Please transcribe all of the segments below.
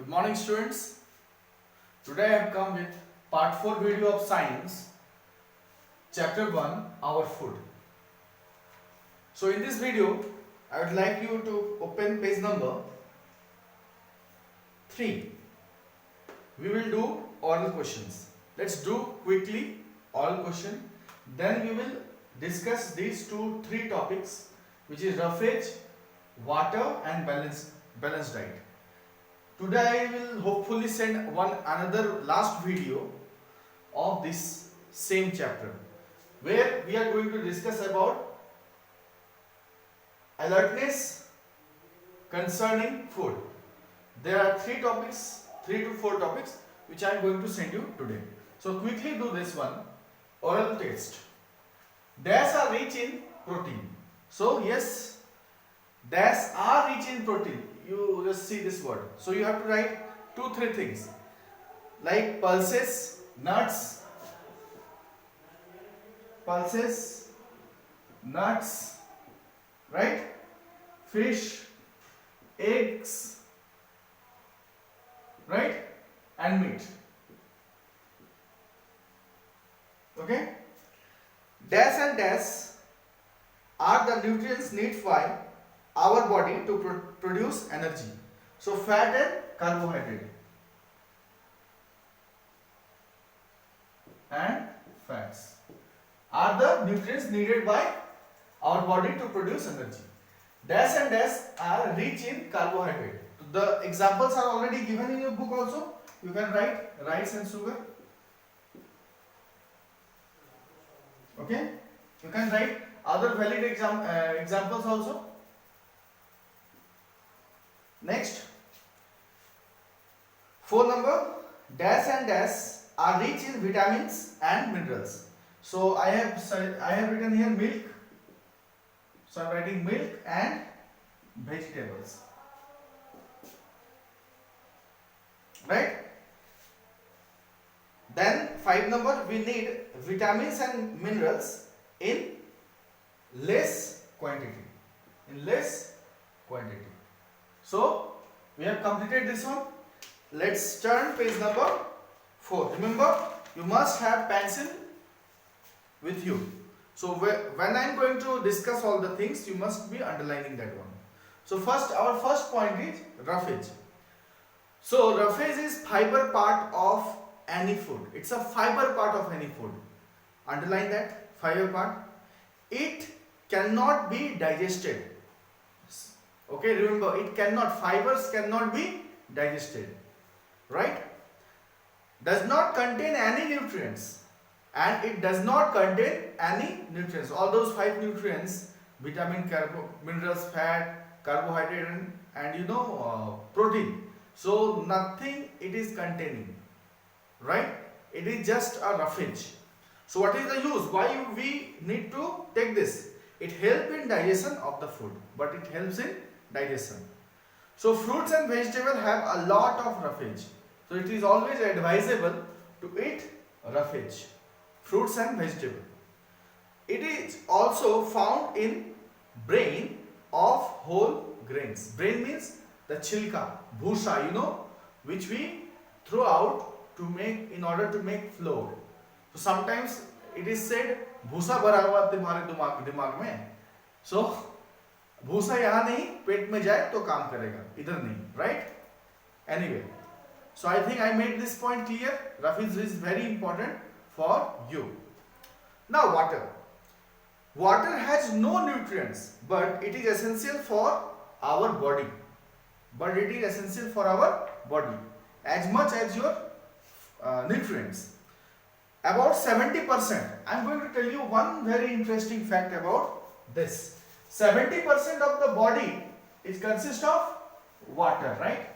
Good morning students. Today I have come with part 4 video of science, chapter 1, our food. So in this video I would like you to open page number 3. We will do oral questions. Let's do quickly oral question. Then we will discuss these 3 topics, which is roughage, water and balanced diet. Today I will hopefully send another last video of this same chapter, where we are going to discuss about alertness concerning food. There are 3 to 4 topics which I am going to send you today. So quickly do this one. Oral taste. Dash are rich in protein. So yes, dash are rich in protein. You just see this word. So you have to write 2-3 things like pulses, nuts, right? Fish, eggs, right? And meat. Okay? Dash and dash are the nutrients needed by our body to produce energy. So fat and carbohydrate and fats are the nutrients needed by our body to produce energy. Dash and dash are rich in carbohydrate. The examples are already given in your book also. You can write rice and sugar. Okay? You can write other valid examples also. Next, 4 number, dash and dash are rich in vitamins and minerals. So I have written here milk. So I am writing milk and vegetables. Right? Then 5 number, we need vitamins and minerals in less quantity. So we have completed this one. Let's turn page number 4. Remember, you must have pencil with you. So when I am going to discuss all the things, you must be underlining that one. So our first point is roughage. So roughage is fiber part of any food. It's a fiber part of any food. Underline that, fiber part. It cannot be digested. Okay, remember, fibers cannot be digested. Right? Does not contain any nutrients. And it does not contain any nutrients. All those 5 nutrients, vitamin, minerals, fat, carbohydrate and protein. So nothing it is containing. Right? It is just a roughage. So what is the use? Why we need to take this? It helps in digestion of the food. But it helps in digestion. So fruits and vegetables have a lot of roughage. So it is always advisable to eat roughage. Fruits and vegetables. It is also found in brain of whole grains. Brain means the chilka, bhusa, which we throw out in order to make flour. So sometimes it is said, bhusa भरा हुआ तुम्हारे दिमाग में. So भूसा यहाँ नहीं, पेट में जाए तो काम करेगा, इधर नहीं, right? Anyway, so I think I made this point clear. Roughage is very important for you. Now water. Water has no nutrients, but it is essential for our body. As much as your nutrients. About 70%. I am going to tell you one very interesting fact about this. 70% of the body consists of water, right?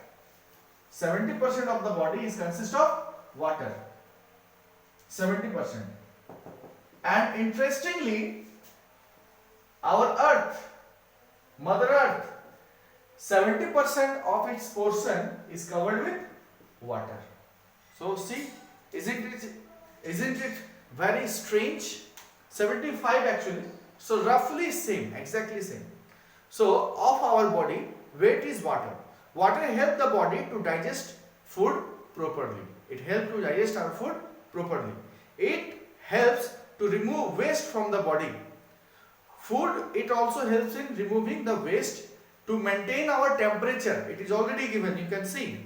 70% of the body consists of water. 70%. And interestingly, our earth, Mother Earth, 70% of its portion is covered with water. So see, isn't it very strange? 75 actually. So roughly same, exactly same. So of our body, weight is water. Water helps the body to digest food properly. It helps to digest our food properly. It helps to remove waste from the body. Food, it also helps in removing the waste to maintain our temperature. It is already given, you can see.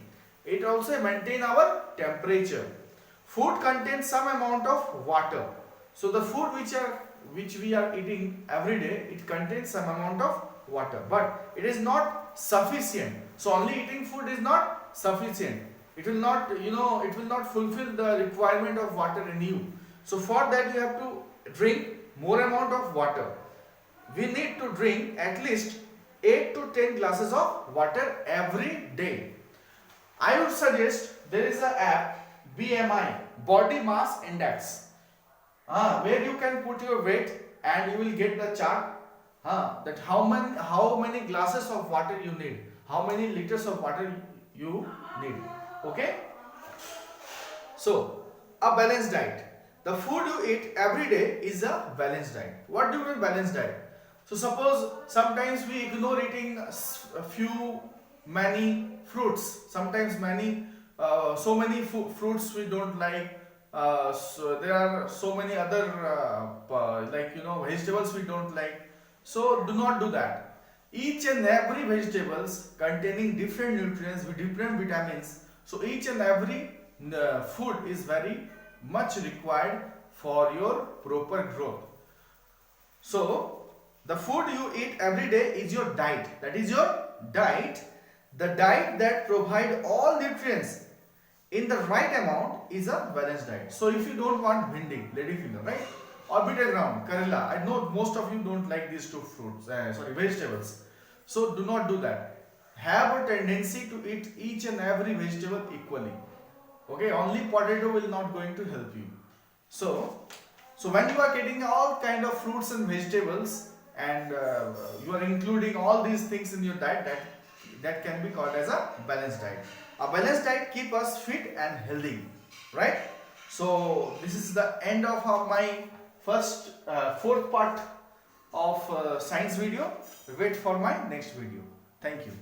It also maintains our temperature. Food contains some amount of water. So the food which we are eating every day, it contains some amount of water, but it is not sufficient. So only eating food is not sufficient. It will not, it will not fulfill the requirement of water in you. So for that you have to drink more amount of water. We need to drink at least 8 to 10 glasses of water every day. I would suggest there is an app, BMI, Body Mass Index, where you can put your weight and you will get the chart that how many glasses of water you need, how many liters of water you need. Okay. So a balanced diet. The food you eat every day is a balanced diet. What do you mean balanced diet? So suppose sometimes we ignore eating many fruits. Sometimes so many fruits we don't like. So there are so many other vegetables we don't like. So do not do that. Each and every vegetables containing different nutrients with different vitamins. So each and every food is very much required for your proper growth. So the food you eat every day is your diet. That is your diet. The diet that provides all nutrients in the right amount is a balanced diet. So if you don't want bhindi, ladyfinger, right? Or bitter ground, karela. I know most of you don't like these two fruits, vegetables. So do not do that. Have a tendency to eat each and every vegetable equally. Okay, only potato will not going to help you. So when you are getting all kind of fruits and vegetables and you are including all these things in your diet, that can be called as a balanced diet. A balanced diet keeps us fit and healthy, right? So this is the end of my fourth part of science video. Wait for my next video. Thank you.